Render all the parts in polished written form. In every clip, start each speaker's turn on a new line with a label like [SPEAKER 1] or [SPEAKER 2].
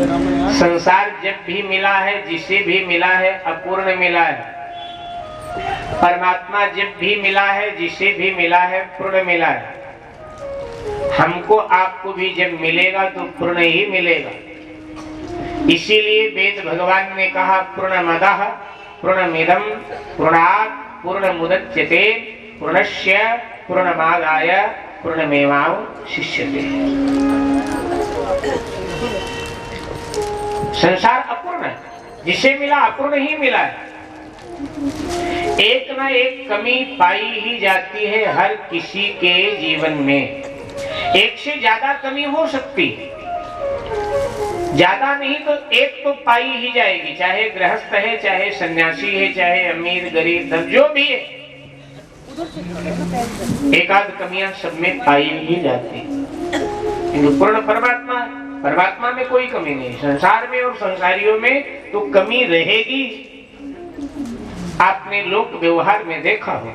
[SPEAKER 1] संसार जब भी मिला है, जिसे भी मिला है, अपूर्ण मिला है। परमात्मा जब भी मिला है, जिसे भी मिला है, पूर्ण मिला है। हमको आपको भी जब मिलेगा तो पूर्ण ही मिलेगा। इसीलिए वेद भगवान ने कहा पूर्णमदः पूर्णमिदं पूर्णात् पूर्णमुदच्यते पूर्णस्य पूर्णमादाय पूर्णमेवावशिष्यते। संसार अपूर्ण है, जिसे मिला अपूर्ण ही मिला है। एक ना एक कमी पाई ही जाती है हर किसी के जीवन में। एक से ज्यादा कमी हो सकती है, ज्यादा नहीं तो एक तो पाई ही जाएगी, चाहे गृहस्थ है, चाहे सन्यासी है, चाहे अमीर गरीब धन जो भी है, एक आध कमियां सब में पाई ही जाती है। पूर्ण परमात्मा, परमात्मा में कोई कमी नहीं। संसार में और संसारियों में तो कमी रहेगी। आपने लोक व्यवहार में देखा हो,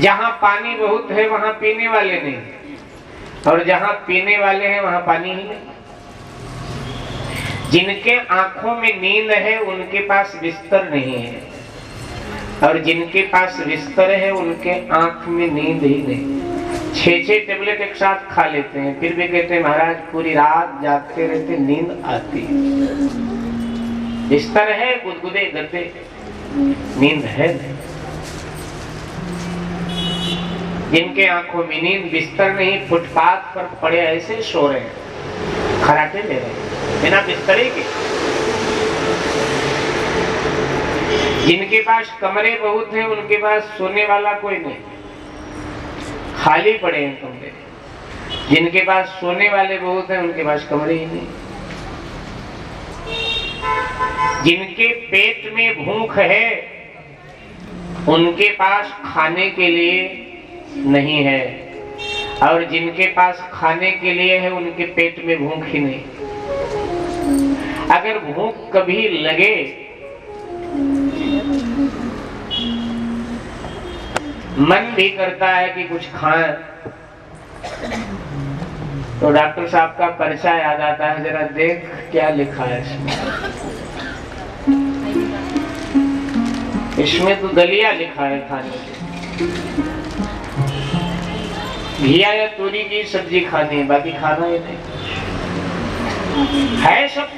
[SPEAKER 1] जहां पानी बहुत है वहां पीने वाले नहीं, और जहां पीने वाले हैं वहां पानी ही नहीं। जिनके आंखों में नींद है उनके पास बिस्तर नहीं है, और जिनके पास बिस्तर है उनके आंख में नींद ही नहीं। 6-6 टेबलेट एक साथ खा लेते हैं, फिर भी कहते हैं महाराज पूरी रात जागते रहते, नींद आती। बिस्तर है, गुदगुदे गद्दे, नींद है नहीं। जिनके आंखों में नींद, बिस्तर नहीं, फुटपाथ पर पड़े ऐसे सो रहे हैं, खराटे ले रहे हैं बिना बिस्तरे के। जिनके पास कमरे बहुत हैं उनके पास सोने वाला कोई नहीं, खाली पड़े हैं कमरे। जिनके पास सोने वाले बहुत हैं उनके पास कमरे ही नहीं। जिनके पेट में भूख है उनके पास खाने के लिए नहीं है, और जिनके पास खाने के लिए है उनके पेट में भूख ही नहीं। अगर भूख कभी लगे मन भी करता है कि कुछ खाएं, तो डॉक्टर साहब का पर्चा याद आता है, जरा देख क्या लिखा है इसमें तो दलिया लिखा है खाने के, घिया या तोरी की सब्जी खानी है, बाकी खाना ही नहीं है सब।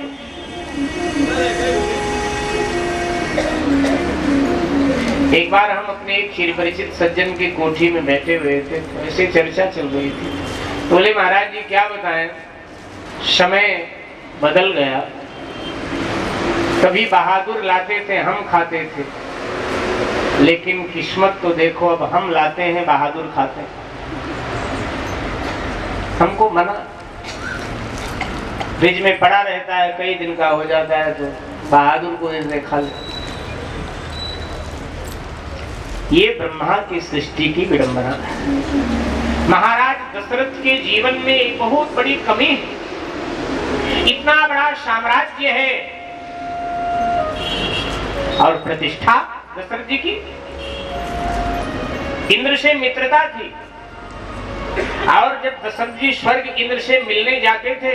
[SPEAKER 1] एक बार हम अपने एक चिर परिचित सज्जन की कोठी में बैठे हुए थे, तो ऐसे चर्चा चल रही थी। बोले महाराज जी क्या बताएं, समय बदल गया। कभी बहादुर लाते थे, हम खाते थे, लेकिन किस्मत तो देखो अब हम लाते हैं, बहादुर खाते हैं। हमको मना, फ्रिज में पड़ा रहता है, कई दिन का हो जाता है, तो बहादुर को ऐसे खा ले। ये ब्रह्मा की सृष्टि की विडंबना है। महाराज दशरथ के जीवन में एक बहुत बड़ी कमी है। इतना बड़ा साम्राज्य है और प्रतिष्ठा दशरथ जी की, इंद्र से मित्रता थी, और जब दशरथ जी स्वर्ग इंद्र से मिलने जाते थे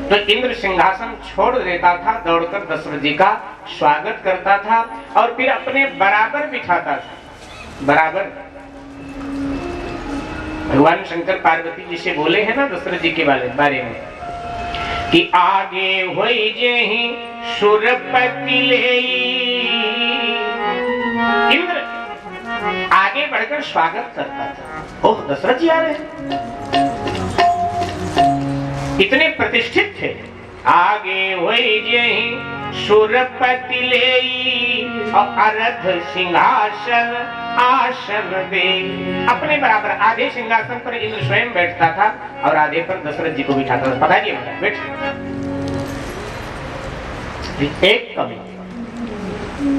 [SPEAKER 1] तो इंद्र सिंहासन छोड़ देता था, दौड़कर दशरथ जी का स्वागत करता था और फिर अपने बराबर बिठाता था। बराबर भगवान शंकर पार्वती जी से बोले हैं ना दशरथ जी के बारे में कि आगे होई जेहि सुरपति लेई। इंद्र आगे बढ़कर स्वागत करता था, ओह दशरथ जी आ रहे हैं, इतने प्रतिष्ठित थे। आगे होई जेहि सुरपति लेई और अरध सिंहासन आसन दे। अपने बराबर आधे सिंहासन पर इंद्र स्वयं बैठता था और आधे पर दशरथ जी को बिठाता था। पता नहीं होता बैठ। एक कमी,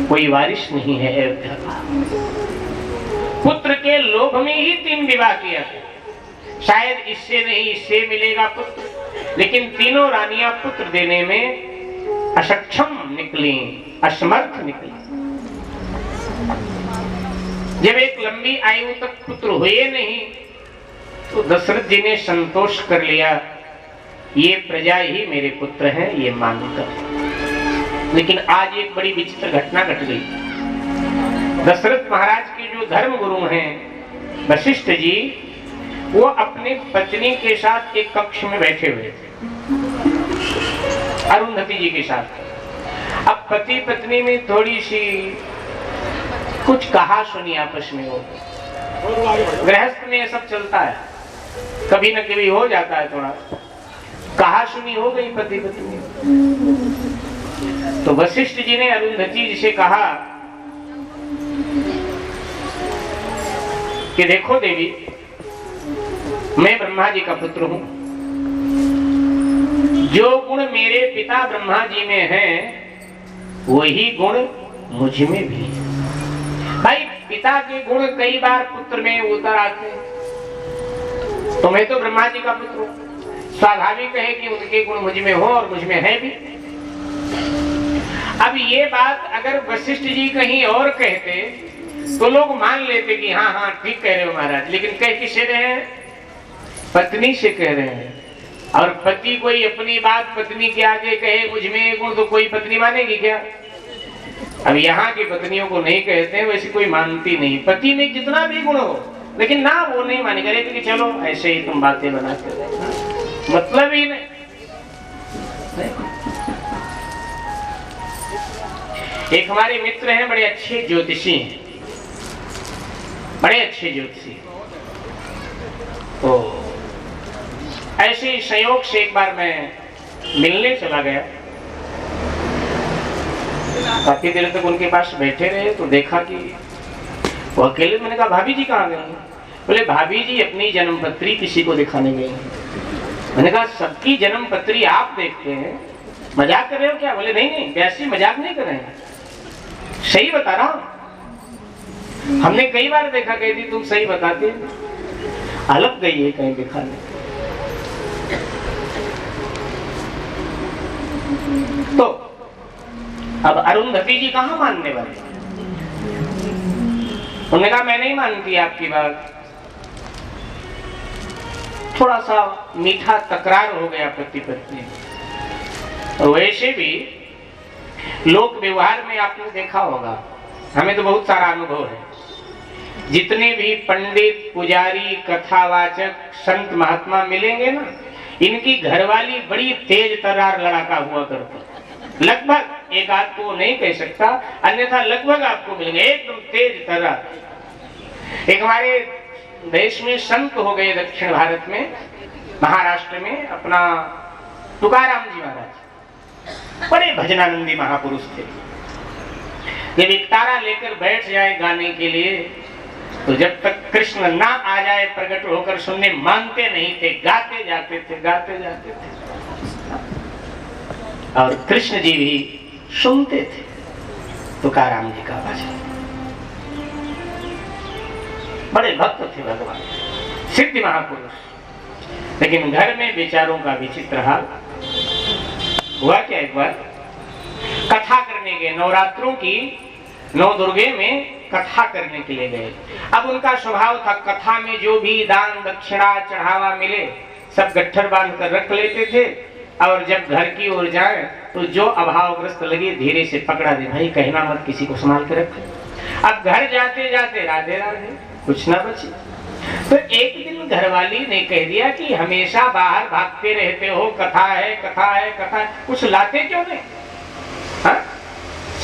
[SPEAKER 1] कोई वारिस नहीं है अयोध्या का। पुत्र के लोभ में ही 3 विवाह किया था, शायद इससे नहीं इससे मिलेगा पुत्र, लेकिन तीनों रानियां पुत्र देने में असक्षम निकली, असमर्थ निकली। जब एक लंबी आयु तक पुत्र हुए नहीं तो दशरथ जी ने संतोष कर लिया ये प्रजा ही मेरे पुत्र हैं, ये मानकर। लेकिन आज एक बड़ी विचित्र घटना घट गई। दशरथ महाराज के जो धर्म गुरु हैं वशिष्ठ जी, वो अपने पत्नी के साथ एक कक्ष में बैठे हुए थे, अरुंधति जी के साथ। अब पति पत्नी में थोड़ी सी कुछ कहा सुनी आपस में हो। गृहस्थ में ये सब चलता है, कभी न कभी हो जाता है, थोड़ा कहा सुनी हो गई पति पत्नी। तो वशिष्ठ जी ने अरुंधति जी से कहा कि देखो देवी, मैं ब्रह्मा जी का पुत्र हूं, जो गुण मेरे पिता ब्रह्मा जी में है वही गुण मुझ में भी है। भाई पिता के गुण कई बार पुत्र में उतर आते हैं, तो मैं तो ब्रह्मा जी का पुत्र हूं, स्वाभाविक है कि उनके गुण मुझ में हो और मुझ में है भी। अब ये बात अगर वशिष्ठ जी कहीं और कहते तो लोग मान लेते कि हाँ हाँ ठीक कह रहे हो महाराज, लेकिन कह किससे रहे हैं? पत्नी से कह रहे हैं। और पति कोई अपनी बात पत्नी के आगे कहे मुझ में गुण, तो कोई पत्नी मानेगी क्या? अब यहाँ की पत्नियों को नहीं कहते हैं, वैसे कोई मानती नहीं। पति में जितना भी गुण हो, लेकिन ना वो नहीं माने, कहते कि चलो ऐसे ही तुम बातें बनाते रहो, मतलब ही नहीं। एक हमारे मित्र हैं, बड़े अच्छे ज्योतिषी हैं, बड़े अच्छे ज्योतिषी। तो ऐसे ही संयोग से एक बार मैं मिलने चला गया, काफी देर तक उनके पास बैठे रहे, तो देखा कि वो अकेले। मैंने कहा भाभी जी कहाँ गए? बोले भाभी जी अपनी जन्मपत्री किसी को दिखाने गए। मैंने कहा सबकी जन्मपत्री आप देखते हैं, मजाक कर रहे हो क्या? बोले नहीं नहीं, वैसे मजाक नहीं कर रहे हैं, सही बता रहा हूं। हमने कई बार देखा, कहती तुम सही बताते, अलग गई है कहीं दिखाने। तो अब अरुंधति जी कहां मानने वाले? उन्होंने कहा मैं नहीं मानती आपकी बात। थोड़ा सा मीठा तकरार हो गया पति पत्नी। तो वैसे भी लोक व्यवहार में आपने देखा होगा, हमें तो बहुत सारा अनुभव है, जितने भी पंडित पुजारी कथावाचक संत महात्मा मिलेंगे ना, इनकी घरवाली बड़ी तेज तर्रार लड़ाका हुआ करती। लगभग एक आध को नहीं कह सकता, अन्यथा लगभग आपको मिलेंगे एकदम तेज तर्रार। एक हमारे देश में संत हो गए दक्षिण भारत में, महाराष्ट्र में, अपना तुकाराम जी महाराज, बड़े भजनानंदी महापुरुष थे। जब एक तारा लेकर बैठ जाए गाने के लिए, तो जब तक कृष्ण ना आ जाए प्रकट होकर सुनने, मानते नहीं थे, गाते जाते थे, गाते जाते थे। और कृष्ण जी भी सुनते थे तुकाराम जी का भजन। बड़े भक्त थे भगवान, सिद्ध महापुरुष। लेकिन घर में बेचारों का विचित्र हाल हुआ। क्या एक बार कथा करने गए, नवरात्रों की नौ दुर्गे में कथा करने के लिए गए। अब उनका स्वभाव था, कथा में जो भी दान दक्षिणा चढ़ावा मिले सब गट्ठर बांध कर रख लेते थे, और जब घर की ओर जाए तो जो अभावग्रस्त लगे धीरे से पकड़ा दे, भाई कहना मत, किसी को संभाल के रख। अब घर जाते जाते राधे राधे, कुछ ना बचे। तो एक दिन घरवाली ने कह दिया कि हमेशा बाहर भागते रहते हो, कथा है कथा है कथा है, कुछ लाते क्यों नहीं? हाँ?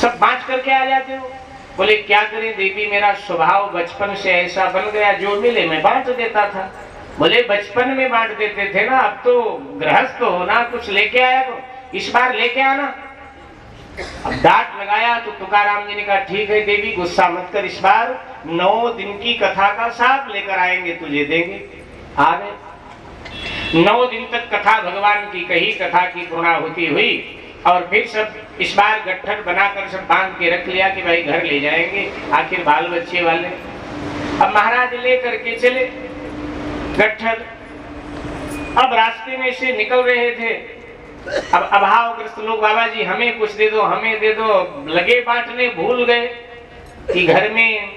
[SPEAKER 1] सब बांट करके आ जाते हो। बोले क्या करें देवी, मेरा स्वभाव बचपन से ऐसा बन गया, जो मिले मैं बांट देता था। बोले बचपन में बांट देते थे ना, अब तो गृहस्थ हो ना, कुछ लेके आया तो इस बार लेके आना। अब डांट लगाया तो तुकाराम जी ने कहा ठीक है देवी, गुस्सा मत कर, इस बार 9 दिन की कथा का साथ लेकर आएंगे, तुझे देंगे। आ गए। 9 दिन तक कथा भगवान की कही, कथा की पूर्णाहुति हुई, और फिर सब इस बार गट्ठर बनाकर सब बांध के रख लिया कि भाई घर ले जाएंगे, आखिर बाल बच्चे वाले। अब महाराज ले करके चले गट्ठर। अब रास्ते में से निकल रहे थे, अब अभावग्रस्त लोग, बाबा जी हमें कुछ दे दो, हमें दे दो, लगे बांटने, भूल गए कि घर में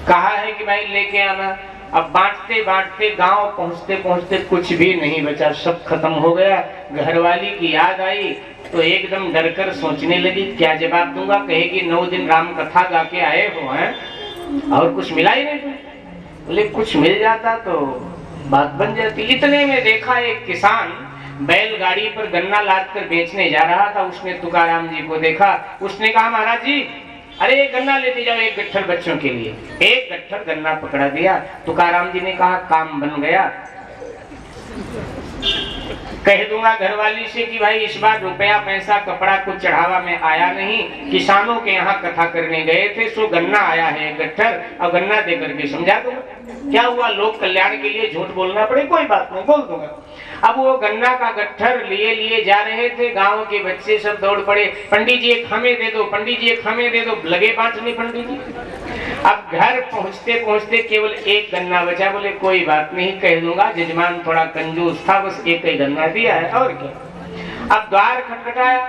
[SPEAKER 1] कहा है कि भाई लेके आना। अब बांटते बांटते गांव पहुंचते पहुंचते कुछ भी नहीं बचा, सब खत्म हो गया। घरवाली की याद आई तो एकदम डरकर सोचने लगी क्या जवाब दूंगा। कहेगी 9 दिन राम कथा गा के आए हो हैं और कुछ मिला ही नहीं। बोले कुछ मिल जाता तो बात बन जाती। इतने में देखा एक किसान बैलगाड़ी पर गन्ना लाद कर बेचने जा रहा था। उसने तुकाराम जी को देखा, उसने कहा महाराज जी अरे एक गन्ना लेते जाओ, एक गट्ठर बच्चों के लिए। एक गट्ठर गन्ना पकड़ा दिया। तुकाराम जी ने कहा काम बन गया। कह दूंगा घरवाली से कि भाई इस बार रुपया पैसा कपड़ा कुछ चढ़ावा में आया नहीं, किसानों के यहाँ कथा करने गए थे, सो गन्ना आया है एक गट्ठर और गन्ना दे करके समझा दूंगा। क्या हुआ, लोक कल्याण के लिए झूठ बोलना पड़े, कोई बात नहीं बोल दूंगा। अब वो गन्ना का गट्ठर लिए लिए जा रहे थे। गांव के बच्चे सब दौड़ पड़े, पंडित जी एक हमें दे दो, पंडित जी एक हमें दे दो। लगे बांटने पंडित जी। अब घर पहुंचते पहुंचते केवल एक गन्ना बचा। बोले कोई बात नहीं, कह दूंगा जजमान थोड़ा कंजूस था, बस एक ही गन्ना दिया है और क्या। अब द्वार खटखटाया।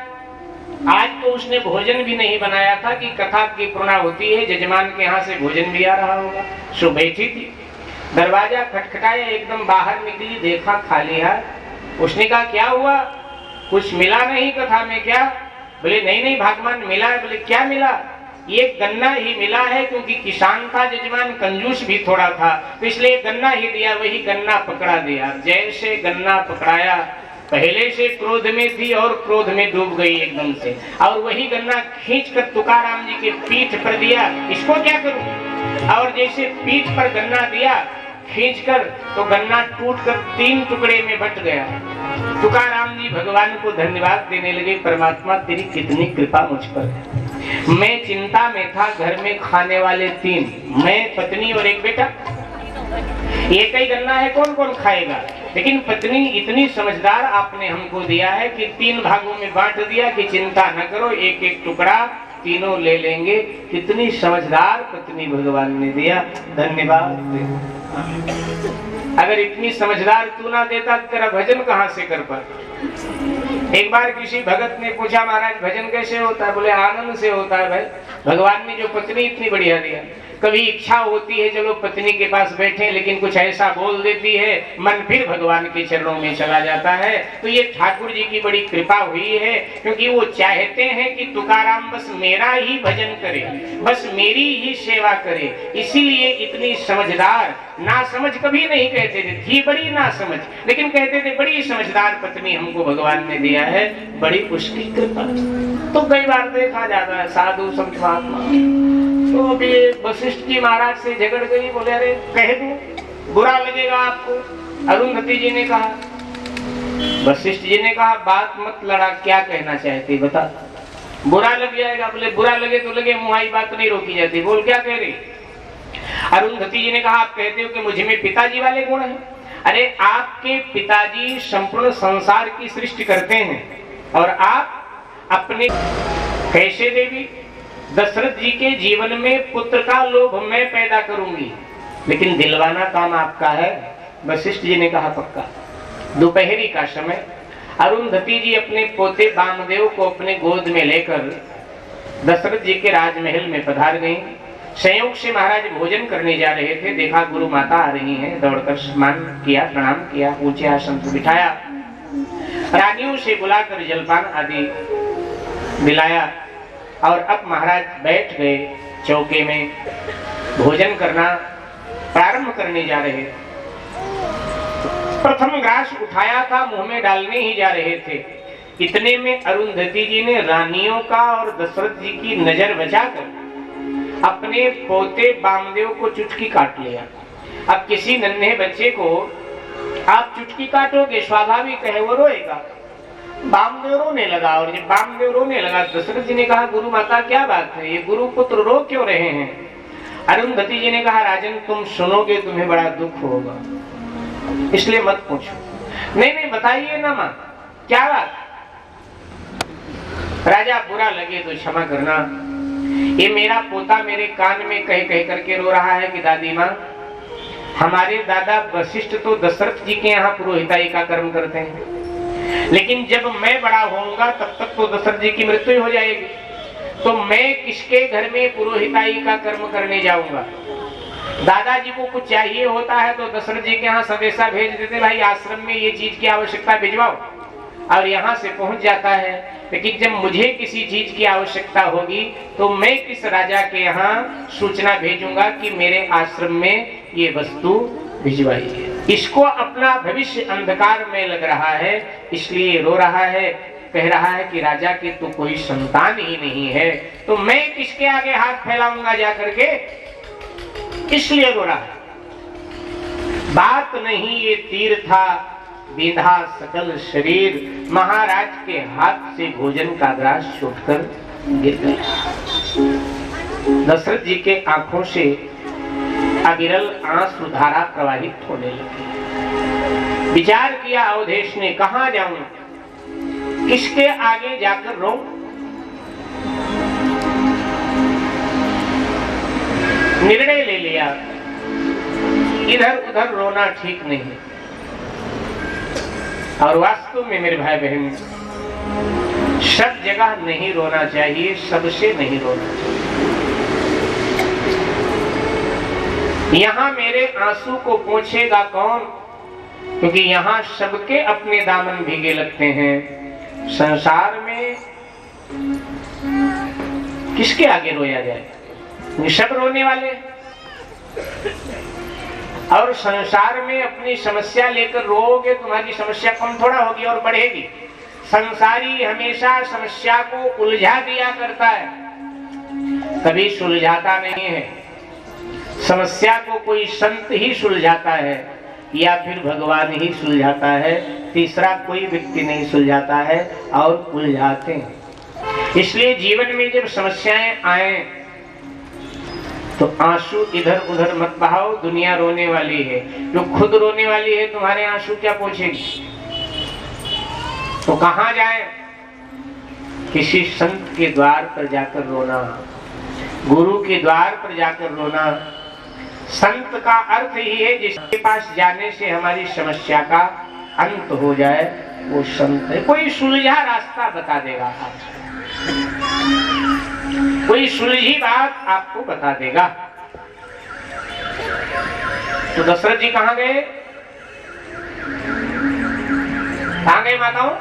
[SPEAKER 1] आज तो उसने भोजन भी नहीं बनाया था कि कथा की पूर्णा होती है, जजमान के यहाँ से भोजन भी आ रहा होगा। सो बैठी थी, दरवाजा खटखटाया, एकदम बाहर निकली, देखा खाली है। उसने कहा क्या हुआ, कुछ मिला नहीं कथा में क्या? बोले नहीं नहीं भागमान मिला है। बोले क्या मिला? ये गन्ना ही मिला है, क्योंकि किसान था जजमान, कंजूस भी थोड़ा था, तो इसलिए गन्ना ही दिया। वही गन्ना पकड़ा दिया। जैसे गन्ना पकड़ाया, पहले से क्रोध में थी और क्रोध में डूब गई एकदम से, और वही गन्ना खींचकर तुकाराम जी के पीठ पर दिया। इसको क्या करूं? और जैसे पीठ पर गन्ना दिया खींचकर, तो गन्ना टूटकर 3 टुकड़े में बट गया। तुकाराम जी भगवान को धन्यवाद देने लगे, परमात्मा तेरी कितनी कृपा मुझ पर है। मैं चिंता में था, घर में खाने वाले 3, मैं पत्नी और एक बेटा। एक ही गन्ना है, कौन कौन खाएगा। लेकिन पत्नी इतनी समझदार आपने हमको दिया है कि 3 भागों में बांट दिया कि चिंता न करो, एक एक टुकड़ा तीनों ले लेंगे। कितनी समझदार पत्नी भगवान ने दिया, धन्यवाद। अगर इतनी समझदार तू ना देता तेरा भजन कहाँ से कर पाता। एक बार किसी भगत ने पूछा महाराज भजन कैसे होता है? बोले आनंद से होता है भाई। भगवान ने जो पत्नी इतनी बढ़िया दिया। कभी इच्छा होती है चलो पत्नी के पास बैठे, लेकिन कुछ ऐसा बोल देती है, मन फिर भगवान के चरणों में चला जाता है। तो ये ठाकुर जी की बड़ी कृपा हुई है, क्योंकि वो चाहते हैं कि तुकाराम बस मेरा ही भजन करे, बस मेरी ही सेवा करे। इसीलिए इतनी समझदार, ना समझ कभी नहीं कहते थे, थी बड़ी ना समझ, लेकिन कहते थे बड़ी समझदार पत्नी हमको भगवान ने दिया है, बड़ी उसकी कृपा। तो कई बार देखा जाता है साधु संत महात्मा, तो अभी वशिष्ठ जी महाराज से झगड़ गई। बोले अरे कह दो, बुरा लगेगा आपको। अरुंधति जी ने कहा, वशिष्ठ जी ने कहा बात मत लड़ा, क्या कहना चाहती बता, बुरा लग जाएगा। बोले बुरा लगे तो लगे, मुहाई बात नहीं रोकी जाती। बोल क्या कह रही? अरुंधति जी ने कहा आप कहते हो कि मुझ में पिताजी वाले गुण हैं। अरे आपके पिताजी संपूर्ण संसार की सृष्टि करते हैं, और आप अपने कैसे देवी? दशरथ जी के जीवन में पुत्र का लोभ मैं पैदा करूंगी, लेकिन दिलवाना काम आपका है। वशिष्ठ जी ने कहा पक्का। दोपहरी का समय अरुंधति जी अपने पोते वामदेव को अपने गोद में लेकर दशरथ जी के राजमहल में पधार गई। संयोग से महाराज भोजन करने जा रहे थे, देखा गुरु माता आ रही हैं, दौड़कर स्नान किया, प्रणाम किया, ऊंचे आसन पर बिठाया, रानियों से बुलाकर जलपान आदि दिलाया, और अब महाराज बैठ गए चौके में, भोजन करना प्रारंभ करने जा रहे। प्रथम ग्रास उठाया था, मुंह में डालने ही जा रहे थे। इतने में अरुंधति जी ने रानियों का और दशरथ जी की नजर बचाकर अपने पोते वामदेव को चुटकी काट लिया। अब किसी नन्हे बच्चे को आप चुटकी काटोगे, स्वाभाविक है वो रोएगा। वामदेव रोने लगा, और जब वामदेव रोने लगा, दशरथ जी ने कहा गुरु माता क्या बात है, ये गुरु पुत्र रो क्यों रहे हैं? अरुंधति जी ने कहा राजन तुम सुनोगे तुम्हें बड़ा दुख होगा, इसलिए मत पूछो। नहीं नहीं बताइए ना माँ, क्या बात? राजा बुरा लगे तो क्षमा करना, ये मेरा पोता मेरे कान में कह कह करके रो रहा है कि दादी माँ, हमारे दादा वशिष्ठ तो दशरथ जी के यहाँ पुरोहिताई का कर्म करते हैं, लेकिन जब मैं बड़ा होऊंगा तब तक तो दशरथ जी की मृत्यु हो जाएगी, तो मैं किसके घर में पुरोहिताई का कर्म करने जाऊंगा? दादाजी को कुछ चाहिए होता है तो दशरथ जी के यहाँ संदेशा भेज देते, भाई आश्रम में ये चीज की आवश्यकता भिजवाओ, और यहाँ से पहुंच जाता है। लेकिन जब मुझे किसी चीज की आवश्यकता होगी तो मैं किस राजा के यहाँ सूचना भेजूंगा कि मेरे आश्रम में ये वस्तु भिजवाइए। इसको अपना भविष्य अंधकार में लग रहा है, इसलिए रो रहा है, कह रहा है कि राजा की तो कोई संतान ही नहीं है, तो मैं किसके आगे हाथ फैलाऊंगा जाकर के, इसलिए रो रहा है। बात नहीं ये तीर था विधा सकल शरीर, महाराज के हाथ से भोजन का ग्रास छूटकर गिर गया। दशरथ जी के आंखों से अविरल आंसू धारा प्रवाहित होने लगी। विचार किया अवधेश ने, कहां जाऊं, किसके आगे जाकर रो। निर्णय ले लिया, इधर उधर रोना ठीक नहीं है। और वास्तव में मेरे भाई बहन, सब जगह नहीं रोना चाहिए, सबसे नहीं रोना चाहिए। यहाँ मेरे आंसू को पोंछेगा कौन, क्योंकि यहाँ सबके अपने दामन भीगे लगते हैं। संसार में किसके आगे रोया जाए, सब रोने वाले। और संसार में अपनी समस्या लेकर रोओगे, तुम्हारी समस्या कम थोड़ा होगी और बढ़ेगी। संसारी हमेशा समस्या को उलझा दिया करता है, कभी सुलझाता नहीं है। समस्या को कोई संत ही सुलझाता है या फिर भगवान ही सुलझाता है, तीसरा कोई व्यक्ति नहीं सुलझाता है, और उलझाते हैं। इसलिए जीवन में जब समस्याएं आए तो आंसू इधर उधर मत बहाओ, दुनिया रोने वाली है। जो खुद रोने वाली है तुम्हारे आंसू क्या पूछेगी। तो कहां जाए, किसी संत के द्वार पर जाकर रोना, गुरु के द्वार पर जाकर रोना। संत का अर्थ ही है जिसके पास जाने से हमारी समस्या का अंत हो जाए, वो संत है। कोई सुलझा रास्ता बता देगा आपको, कोई सुलझी बात आपको बता देगा। तो दशरथ जी कहां गए, कहां गए माताओं,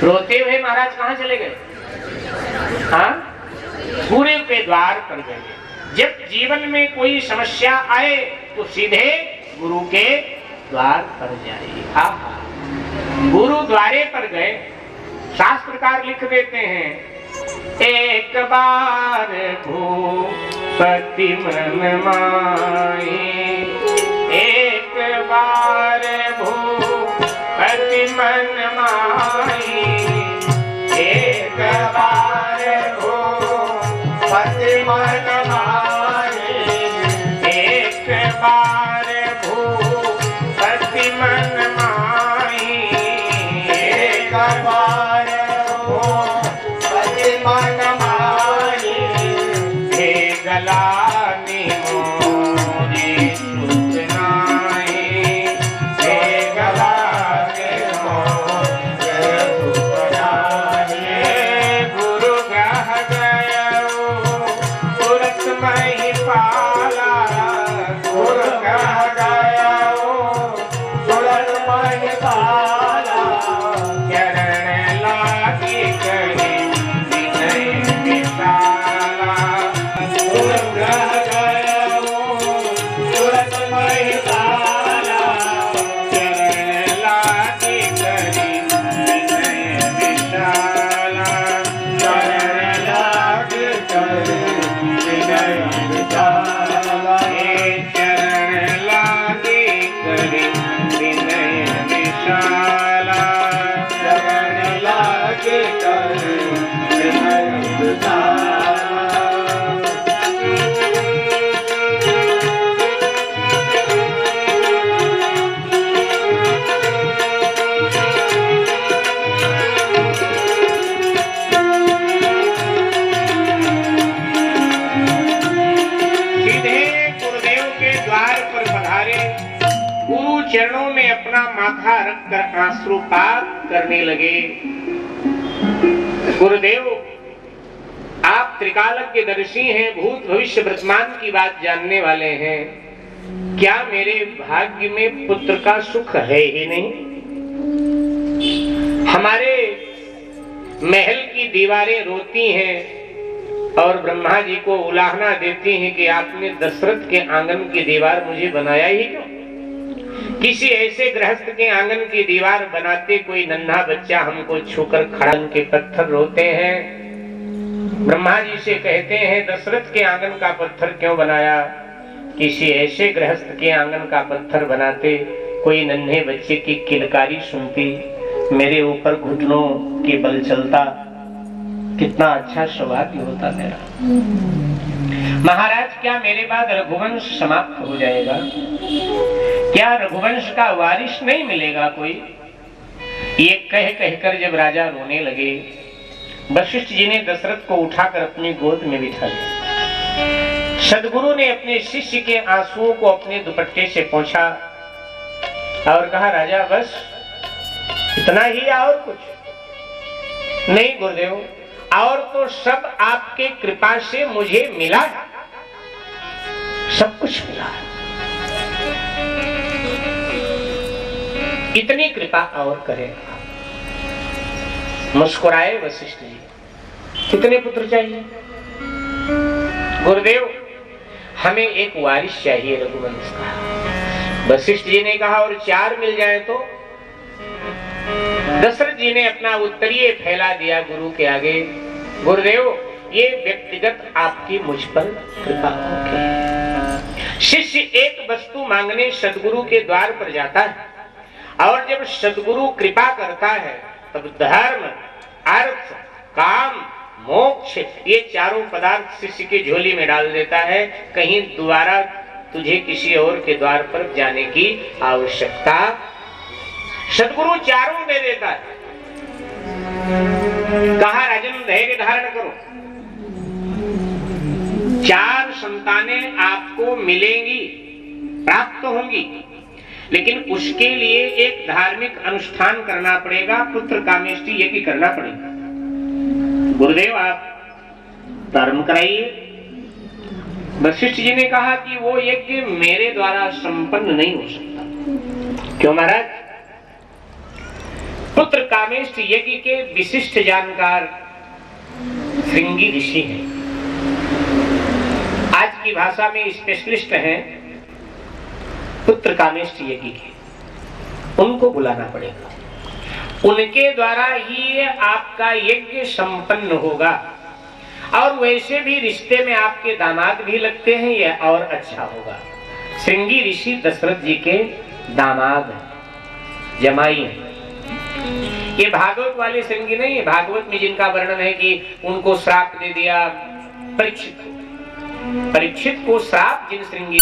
[SPEAKER 1] रोते हुए महाराज कहां चले गए, हाँ, गुरु के द्वार पर गए। जब जीवन में कोई समस्या आए तो सीधे गुरु के द्वार पर जाइए। गुरु द्वारे पर गए। शास्त्रकार लिख देते हैं, एक बार भूपति मन माई, एक बार भूपति मन माई, एक बार भूपति मन माई, एक बार भूपति मन माई, एक बार भूपति मन माई, हे गलानी मोरी सुत नाई, हे गलानी मोरी सुत नाई। गुरु ग्रह गयो तुरत मही पाला, गुरु ग्रह गयो तुरत मही पाला, चरण लागी करी विनय विशाला। गुरु ग्रह गयो तुरत मही पाला, चरण लागी करी विनय विशाला, चरण लागी करी विनय विशाला, चरण लागी करी विनय विशाला, चरण लागी करी विनय विशाला। सीधे गुरुदेव के द्वार पर पधारे, गुरु चरणों में अपना माथा रखकर आश्रुपात करने लगे। गुरुदेव आप त्रिकालज्ञदर्शी हैं, भूत भविष्य वर्तमान की बात जानने वाले हैं। क्या मेरे भाग्य में पुत्र का सुख है ही नहीं? हमारे महल की दीवारें रोती हैं और ब्रह्मा जी को उलाहना देती हैं कि आपने दशरथ के आंगन की दीवार मुझे बनाया ही क्यों? किसी ऐसे गृहस्थ के आंगन की दीवार बनाते कोई नन्हा बच्चा हमको छूकर खड़ा के पत्थर रोते हैं। ब्रह्मा जी से कहते हैं दशरथ के आंगन का पत्थर क्यों बनाया? किसी ऐसे गृहस्थ के आंगन का पत्थर बनाते कोई नन्हे बच्चे की किलकारी सुनती, मेरे ऊपर घुटनों के बल चलता, कितना अच्छा सौभाग्य होता मेरा। महाराज क्या मेरे बाद रघुवंश समाप्त हो जाएगा? क्या रघुवंश का वारिस नहीं मिलेगा कोई? ये कह कहकर जब राजा रोने लगे, वशिष्ठ जी ने दशरथ को उठाकर अपनी गोद में बिठा लिया। सदगुरु ने अपने शिष्य के आंसुओं को अपने दुपट्टे से पोंछा और कहा राजा बस इतना ही और कुछ नहीं? गुरुदेव और तो सब आपके कृपा से मुझे मिला, सब कुछ मिला, इतनी कृपा और करें। मुस्कुराए वशिष्ठ जी, कितने पुत्र चाहिए? गुरुदेव हमें एक वारिस चाहिए रघुवंश का। वशिष्ठ जी ने कहा और 4 मिल जाए तो? दशरथ जी ने अपना उत्तरीय फैला दिया गुरु के आगे, गुरुदेव ये व्यक्तिगत आपकी मुझ पर कृपा होगी। शिष्य एक वस्तु मांगने सदगुरु के द्वार पर जाता है और जब सदगुरु कृपा करता है तब धर्म, अर्थ, काम, मोक्ष ये चारों पदार्थ शिष्य की झोली में डाल देता है। कहीं दोबारा तुझे किसी और के द्वार पर जाने की आवश्यकता, सदगुरु चारों दे देता है। कहा राजन धैर्य धारण करो, 4 संतानें आपको मिलेंगी, प्राप्त होंगी, लेकिन उसके लिए एक धार्मिक अनुष्ठान करना पड़ेगा, पुत्र कामेष्टि यज्ञ करना पड़ेगा। गुरुदेव आप धर्म कराइए। वशिष्ठ जी ने कहा कि वो यज्ञ मेरे द्वारा संपन्न नहीं हो सकता। क्यों महाराज? पुत्र कामेष्टि यज्ञ के विशिष्ट जानकार श्रृंगी ऋषि हैं, आज की भाषा में स्पेशलिस्ट हैं पुत्र कामेष्टि यज्ञ के, उनको बुलाना पड़ेगा। उनके द्वारा ही आपका यज्ञ संपन्न होगा। और वैसे भी रिश्ते में आपके दामाद भी लगते हैं, यह और अच्छा होगा। श्रृंगी ऋषि दशरथ जी के दामाद हैं, जमाई हैं। ये भागवत वाले श्रृंगी नहीं है। भागवत में जिनका वर्णन है कि उनको श्राप दे दिया परीक्षित को श्राप जिन श्रृंगी